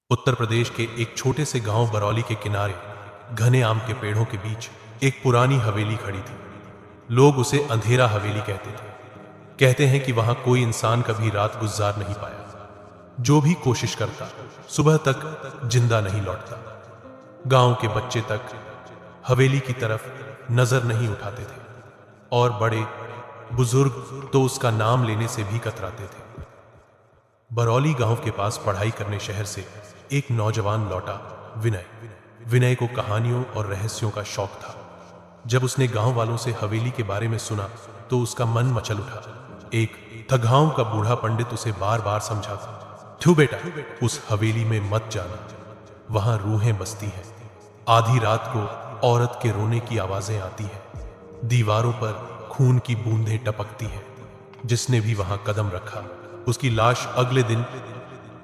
उत्तर प्रदेश के एक छोटे से गांव बरौली के किनारे घने आम के पेड़ों के बीच एक पुरानी हवेली खड़ी थी। लोग उसे अंधेरा हवेली कहते थे। कहते हैं कि वहां कोई इंसान कभी रात गुजार नहीं पाया। जो भी कोशिश करता सुबह तक जिंदा नहीं लौटता। गांव के बच्चे तक हवेली की तरफ नजर नहीं उठाते थे और बड़े बुजुर्ग तो उसका नाम लेने से भी कतराते थे। बरौली गांव के पास पढ़ाई करने शहर से एक नौजवान लौटा, विनय। विनय को कहानियों और रहस्यों का शौक था। जब उसने गांव वालों से हवेली के बारे में सुना तो उसका मन मचल उठा। एक थगांव का बूढ़ा पंडित उसे बार बार समझाता, "ठू बेटा, उस हवेली में मत जाना, वहां रूहें बसती हैं। आधी रात को औरत के रोने की आवाजें आती हैं। दीवारों पर खून की बूंदें टपकती हैं। जिसने भी वहां कदम रखा उसकी लाश अगले दिन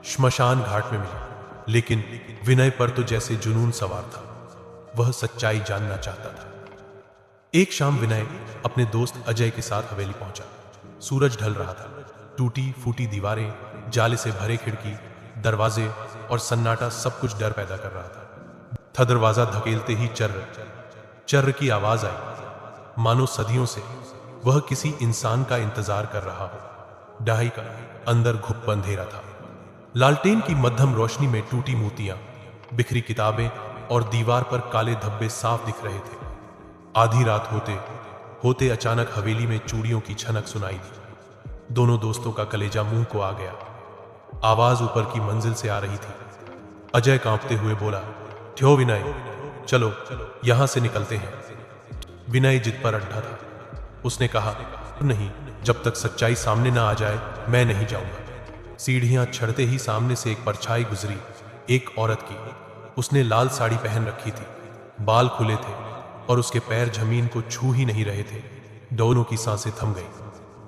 श्मशान घाट में मिली।" लेकिन विनय पर तो जैसे जुनून सवार था। वह सच्चाई जानना चाहता था। एक शाम विनय अपने दोस्त अजय के साथ हवेली पहुंचा। सूरज ढल रहा था। टूटी फूटी दीवारें, जाले से भरे खिड़की, दरवाजे और सन्नाटा सब कुछ डर पैदा कर रहा था। दरवाजा धकेलते ही चर्र की आवाज आई, मानो सदियों से वह किसी इंसान का इंतजार कर रहा हो। डाही का अंदर घुप अंधेरा था। लालटेन की मध्यम रोशनी में टूटी मूर्तियां, बिखरी किताबें और दीवार पर काले धब्बे साफ दिख रहे थे। आधी रात होते होते अचानक हवेली में चूड़ियों की छनक सुनाई दी। दोनों दोस्तों का कलेजा मुंह को आ गया। आवाज ऊपर की मंजिल से आ रही थी। अजय कांपते हुए बोला, "ठ्यो विनय, चलो यहां से निकलते हैं।" विनय जिद पर अड्डा था। उसने कहा, "नहीं, जब तक सच्चाई सामने ना आ जाए मैं नहीं जाऊंगा।" सीढ़ियां चढ़ते ही सामने से एक परछाई गुजरी, एक औरत की। उसने लाल साड़ी पहन रखी थी, बाल खुले थे और उसके पैर जमीन को छू ही नहीं रहे थे। दोनों की सांसें थम गई।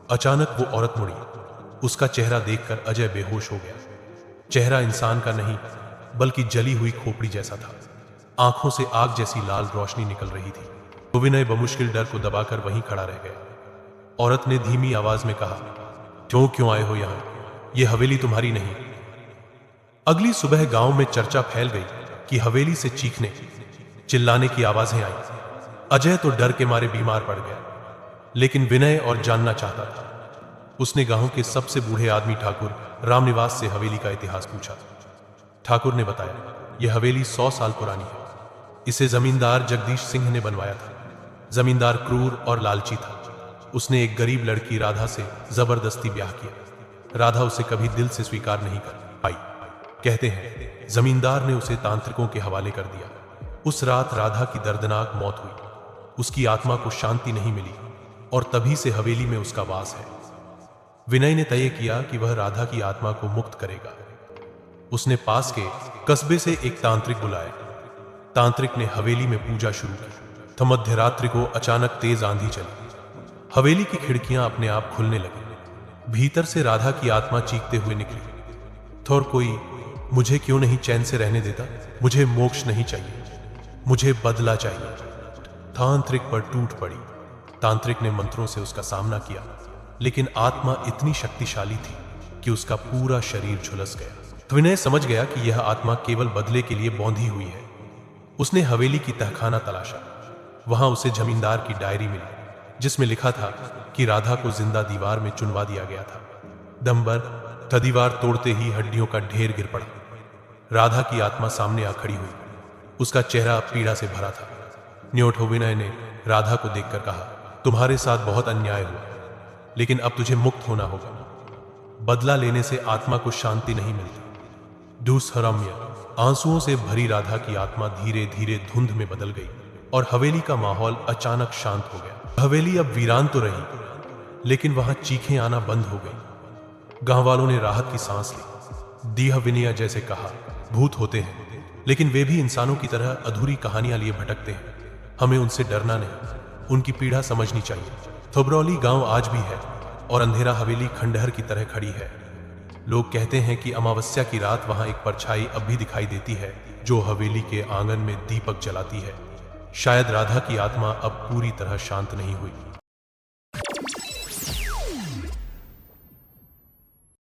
अचानक वो औरत मुड़ी। उसका चेहरा देखकर अजय बेहोश हो गया। चेहरा इंसान का नहीं बल्कि जली हुई खोपड़ी जैसा था। आंखों से आग जैसी लाल रोशनी निकल रही थी। तो विनय बमुश्किल डर को दबाकर वहीं खड़ा रह गया। औरत ने धीमी आवाज में कहा, क्यों आए हो यहां? ये हवेली तुम्हारी नहीं।" अगली सुबह गांव में चर्चा फैल गई कि हवेली से चीखने चिल्लाने की आवाजें आई। अजय तो डर के मारे बीमार पड़ गया, लेकिन विनय और जानना चाहता था। उसने गांव के सबसे बूढ़े आदमी ठाकुर रामनिवास से हवेली का इतिहास पूछा। ठाकुर ने बताया, यह हवेली 100 साल पुरानी है। इसे जमींदार जगदीश सिंह ने बनवाया था। जमींदार क्रूर और लालची था। उसने एक गरीब लड़की राधा से जबरदस्ती ब्याह किया। राधा उसे कभी दिल से स्वीकार नहीं कर पाई। कहते हैं जमींदार ने उसे तांत्रिकों के हवाले कर दिया। उस रात राधा की दर्दनाक मौत हुई। उसकी आत्मा को शांति नहीं मिली और तभी से हवेली में उसका वास है। विनय ने तय किया कि वह राधा की आत्मा को मुक्त करेगा। उसने पास के कस्बे से एक तांत्रिक बुलाया। तांत्रिक ने हवेली में पूजा शुरू की। तो मध्यरात्रि को अचानक तेज आंधी चली। हवेली की खिड़कियां अपने आप खुलने लगी। भीतर से राधा की आत्मा चीखते हुए निकली, "थोर कोई मुझे क्यों नहीं चैन से रहने देता? मुझे मोक्ष नहीं चाहिए, मुझे बदला चाहिए।" तांत्रिक पर टूट पड़ी। तांत्रिक ने मंत्रों से उसका सामना किया, लेकिन आत्मा इतनी शक्तिशाली थी कि उसका पूरा शरीर झुलस गया। विनय समझ गया कि यह आत्मा केवल बदले के लिए बौंधी हुई है। उसने हवेली की तहखाना तलाशा। वहां उसे जमींदार की डायरी मिली, जिसमें लिखा था कि राधा को जिंदा दीवार में चुनवा दिया गया था। दंबर दीवार तोड़ते ही हड्डियों का ढेर गिर पड़ा। राधा की आत्मा सामने आ खड़ी हुई। उसका चेहरा पीड़ा से भरा था। न्योठो विनय ने राधा को देखकर कहा, "तुम्हारे साथ बहुत अन्याय हुआ, लेकिन अब तुझे मुक्त होना होगा। बदला लेने से आत्मा को शांति नहीं मिलती।" दूसरम्य आंसुओं से भरी राधा की आत्मा धीरे धीरे धुंध में बदल गई और हवेली का माहौल अचानक शांत हो गया। हवेली अब वीरान तो रही, लेकिन वहां चीखें आना बंद हो गई। गांव वालों ने राहत की सांस ली। दीह विनय जैसे कहा, भूत होते हैं, लेकिन वे भी इंसानों की तरह अधूरी कहानियां लिए भटकते हैं। हमें उनसे डरना नहीं, उनकी पीड़ा समझनी चाहिए। बरौली गांव आज भी है और अंधेरा हवेली खंडहर की तरह खड़ी है। लोग कहते हैं कि अमावस्या की रात वहां एक परछाई अब भी दिखाई देती है, जो हवेली के आंगन में दीपक जलाती है। शायद राधा की आत्मा अब पूरी तरह शांत नहीं हुई,